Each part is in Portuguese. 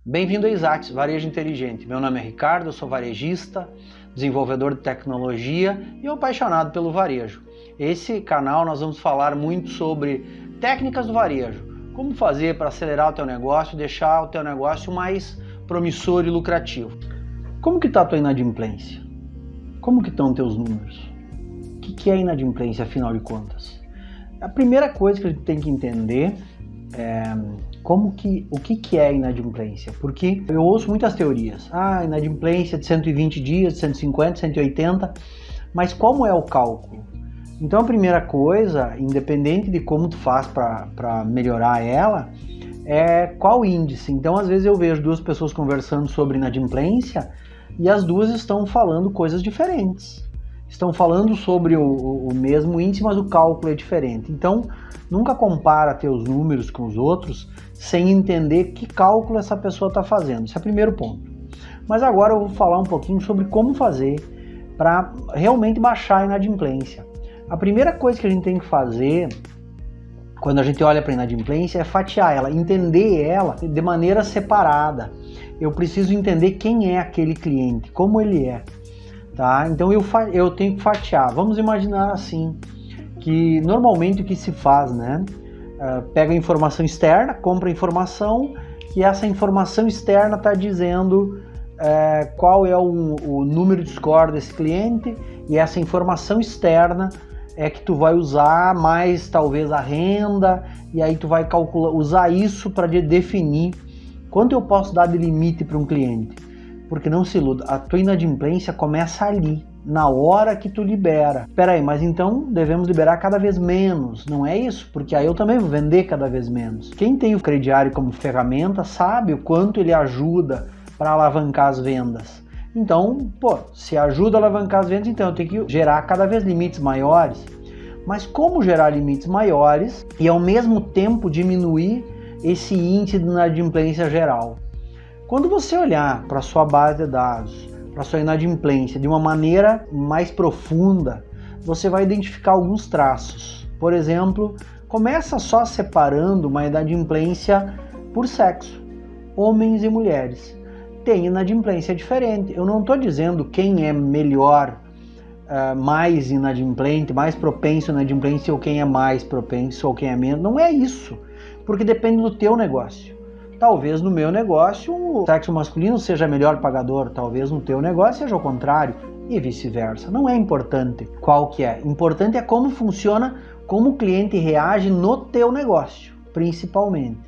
Bem-vindo a Isaac's Varejo Inteligente. Meu nome é Ricardo, eu sou varejista, desenvolvedor de tecnologia e apaixonado pelo varejo. Esse canal nós vamos falar muito sobre técnicas do varejo, como fazer para acelerar o teu negócio, deixar o teu negócio mais promissor e lucrativo. Como que está a tua inadimplência? Como que estão os teus números? O que é inadimplência, afinal de contas? A primeira coisa que a gente tem que entender é o que é inadimplência, porque eu ouço muitas teorias, inadimplência de 120 dias, de 150, 180, mas como é o cálculo? Então a primeira coisa, independente de como tu faz para melhorar ela, é qual índice. Então às vezes eu vejo duas pessoas conversando sobre inadimplência e as duas estão falando coisas diferentes. Estão falando sobre o mesmo índice, mas o cálculo é diferente. Então, nunca compara teus números com os outros sem entender que cálculo essa pessoa está fazendo. Esse é o primeiro ponto. Mas agora eu vou falar um pouquinho sobre como fazer para realmente baixar a inadimplência. A primeira coisa que a gente tem que fazer quando a gente olha para a inadimplência é fatiar ela, entender ela de maneira separada. Eu preciso entender quem é aquele cliente, como ele é. Tá? Então eu tenho que fatiar. Vamos imaginar assim, que normalmente o que se faz, né? Pega a informação externa, compra a informação e essa informação externa está dizendo qual é o número de score desse cliente e essa informação externa é que tu vai usar mais talvez a renda e aí tu vai usar isso para definir quanto eu posso dar de limite para um cliente. Porque não se iluda, a tua inadimplência começa ali, na hora que tu libera. Peraí, mas então devemos liberar cada vez menos, não é isso? Porque aí eu também vou vender cada vez menos. Quem tem o crediário como ferramenta sabe o quanto ele ajuda para alavancar as vendas. Então, se ajuda a alavancar as vendas, então eu tenho que gerar cada vez limites maiores. Mas como gerar limites maiores e ao mesmo tempo diminuir esse índice de inadimplência geral? Quando você olhar para a sua base de dados, para a sua inadimplência de uma maneira mais profunda, você vai identificar alguns traços. Por exemplo, começa só separando uma inadimplência por sexo, homens e mulheres. Tem inadimplência diferente. Eu não estou dizendo quem é melhor, mais inadimplente, mais propenso à inadimplência ou quem é mais propenso ou quem é menos. Não é isso, porque depende do teu negócio. Talvez no meu negócio o sexo masculino seja melhor pagador, talvez no teu negócio seja o contrário e vice-versa. Não é importante qual que é. Importante é como funciona, como o cliente reage no teu negócio, principalmente.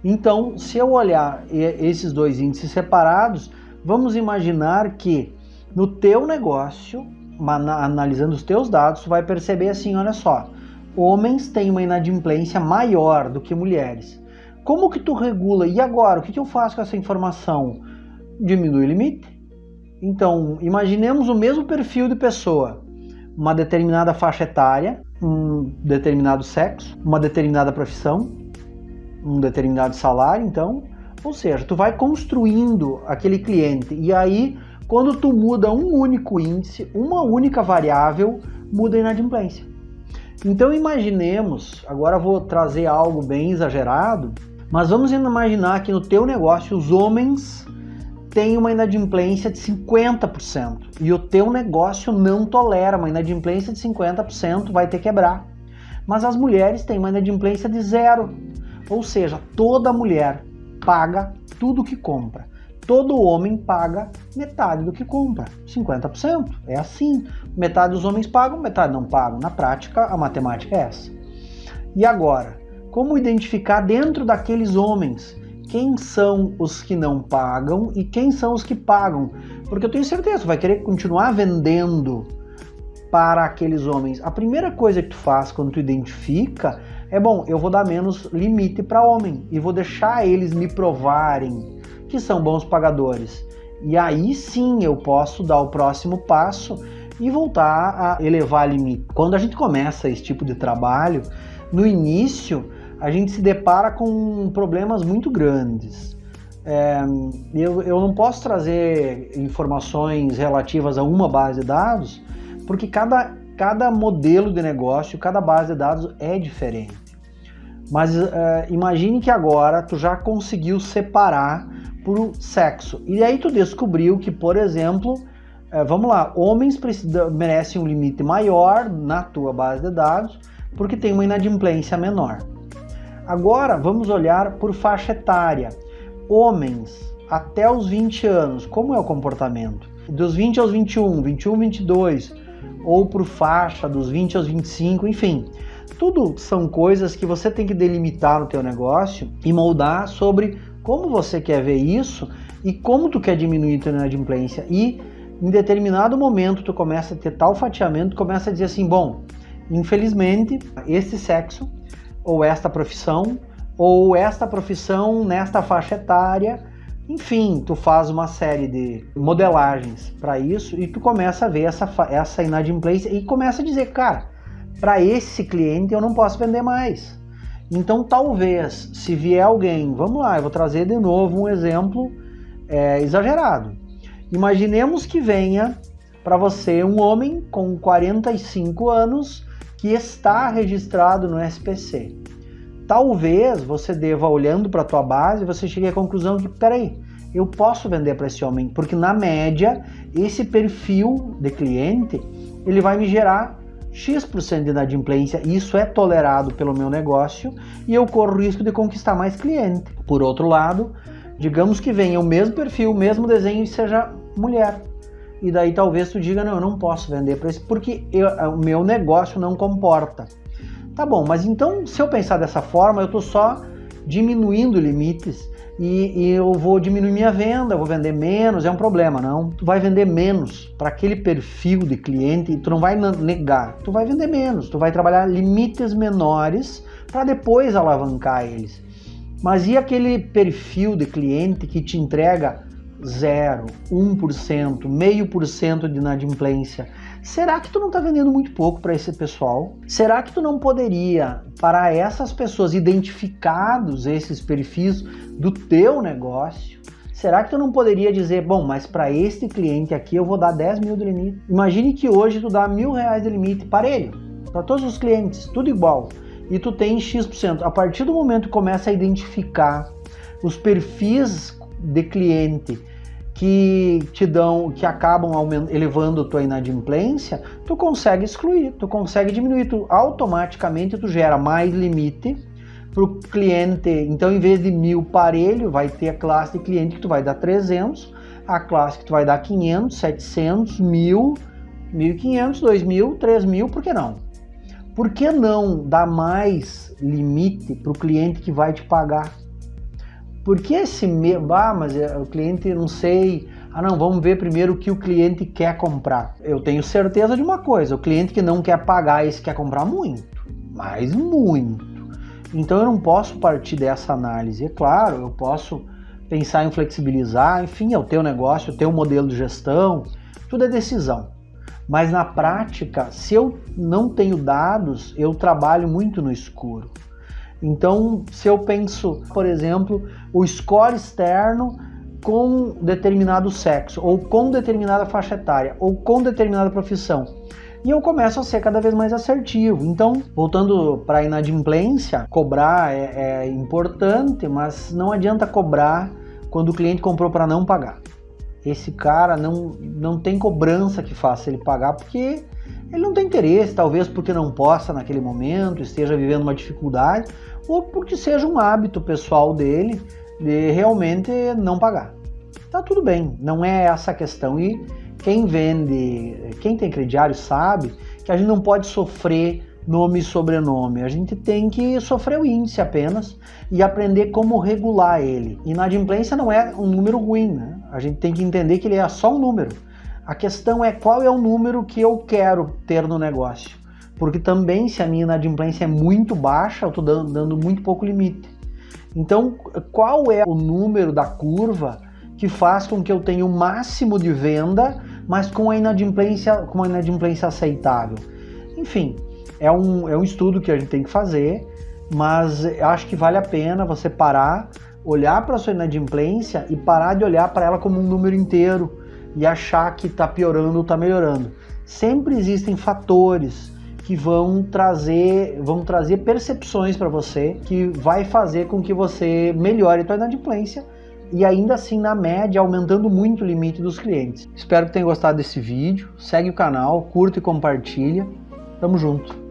Então, se eu olhar esses dois índices separados, vamos imaginar que no teu negócio, analisando os teus dados, tu vai perceber assim, olha só, homens têm uma inadimplência maior do que mulheres. Como que tu regula? E agora, o que eu faço com essa informação? Diminui o limite? Então, imaginemos o mesmo perfil de pessoa, uma determinada faixa etária, um determinado sexo, uma determinada profissão, um determinado salário, então, ou seja, tu vai construindo aquele cliente e aí, quando tu muda um único índice, uma única variável, muda a inadimplência. Então imaginemos, agora eu vou trazer algo bem exagerado, mas vamos imaginar que no teu negócio os homens têm uma inadimplência de 50% e o teu negócio não tolera uma inadimplência de 50%, vai ter que quebrar. Mas as mulheres têm uma inadimplência de 0%, ou seja, toda mulher paga tudo que compra. Todo homem paga metade do que compra, 50%. É assim, metade dos homens pagam, metade não pagam. Na prática, a matemática é essa. E agora? Como identificar dentro daqueles homens quem são os que não pagam e quem são os que pagam? Porque eu tenho certeza, tu vai querer continuar vendendo para aqueles homens. A primeira coisa que tu faz quando tu identifica é, eu vou dar menos limite para homem e vou deixar eles me provarem que são bons pagadores. E aí sim eu posso dar o próximo passo e voltar a elevar limite. Quando a gente começa esse tipo de trabalho, no início a gente se depara com problemas muito grandes. Eu não posso trazer informações relativas a uma base de dados, porque cada modelo de negócio, cada base de dados é diferente. Mas imagine que agora tu já conseguiu separar por sexo. E aí tu descobriu que, por exemplo, vamos lá, homens merecem um limite maior na tua base de dados porque tem uma inadimplência menor. Agora vamos olhar por faixa etária. Homens até os 20 anos, como é o comportamento? Dos 20 aos 21, 21, 22, ou por faixa dos 20 aos 25, enfim. Tudo são coisas que você tem que delimitar no teu negócio e moldar sobre como você quer ver isso e como tu quer diminuir a tua inadimplência. E em determinado momento tu começa a ter tal fatiamento, começa a dizer assim, bom, infelizmente, este sexo, ou esta profissão nesta faixa etária, enfim, tu faz uma série de modelagens para isso e tu começa a ver essa inadimplência e começa a dizer, cara, para esse cliente eu não posso vender mais. Então talvez, se vier alguém, vamos lá, eu vou trazer de novo um exemplo exagerado. Imaginemos que venha para você um homem com 45 anos que está registrado no SPC. Talvez você deva, olhando para a tua base, você chegue à conclusão que, peraí, eu posso vender para esse homem, porque na média, esse perfil de cliente, ele vai me gerar X% de inadimplência, isso é tolerado pelo meu negócio e eu corro o risco de conquistar mais cliente. Por outro lado, digamos que venha o mesmo perfil, o mesmo desenho e seja mulher. E daí talvez tu diga, não, eu não posso vender para esse, porque o meu negócio não comporta. Tá bom, mas então se eu pensar dessa forma, eu estou só diminuindo limites e eu vou diminuir minha venda, eu vou vender menos, é um problema, não. Tu vai vender menos para aquele perfil de cliente e tu não vai negar, tu vai vender menos, tu vai trabalhar limites menores para depois alavancar eles. Mas e aquele perfil de cliente que te entrega 0, 1%, 0,5% de inadimplência? Será que tu não está vendendo muito pouco para esse pessoal? Será que tu não poderia, para essas pessoas, identificados esses perfis do teu negócio, será que tu não poderia dizer, bom, mas para este cliente aqui eu vou dar 10 mil de limite? Imagine que hoje tu dá R$1.000 de limite parelho, para todos os clientes, tudo igual, e tu tem X%. A partir do momento que começa a identificar os perfis de cliente que te dão, que acabam elevando tua inadimplência, tu consegue excluir, tu consegue diminuir, tu automaticamente tu gera mais limite para o cliente. Então, em vez de 1.000 parelho, vai ter a classe de cliente que tu vai dar 300, a classe que tu vai dar 500, 700, 1.000, 1.500, 2.000, 3.000, por que não? Por que não dar mais limite para o cliente que vai te pagar? Porque mas o cliente não sei, não, vamos ver primeiro o que o cliente quer comprar. Eu tenho certeza de uma coisa, o cliente que não quer pagar, esse quer comprar muito, mas muito. Então eu não posso partir dessa análise. É claro, eu posso pensar em flexibilizar, enfim, é o teu negócio, o teu modelo de gestão, tudo é decisão. Mas na prática, se eu não tenho dados, eu trabalho muito no escuro. Então, se eu penso, por exemplo, o score externo com determinado sexo, ou com determinada faixa etária, ou com determinada profissão, e eu começo a ser cada vez mais assertivo. Então, voltando para a inadimplência, cobrar é importante, mas não adianta cobrar quando o cliente comprou para não pagar. Esse cara não tem cobrança que faça ele pagar, porque ele não tem interesse, talvez porque não possa naquele momento, esteja vivendo uma dificuldade, ou porque seja um hábito pessoal dele de realmente não pagar. Tá tudo bem, não é essa a questão. E quem vende, quem tem crediário sabe que a gente não pode sofrer nome e sobrenome, a gente tem que sofrer o índice apenas e aprender como regular ele. Inadimplência não é um número ruim, né? A gente tem que entender que ele é só um número. A questão é qual é o número que eu quero ter no negócio. Porque também, se a minha inadimplência é muito baixa, eu estou dando muito pouco limite. Então, qual é o número da curva que faz com que eu tenha o máximo de venda, mas com uma inadimplência aceitável? Enfim, é um estudo que a gente tem que fazer, mas acho que vale a pena você parar, olhar para a sua inadimplência e parar de olhar para ela como um número inteiro e achar que está piorando ou está melhorando. Sempre existem fatores que vão trazer percepções para você, que vai fazer com que você melhore a sua inadimplência e ainda assim, na média, aumentando muito o limite dos clientes. Espero que tenham gostado desse vídeo. Segue o canal, curta e compartilha. Tamo junto!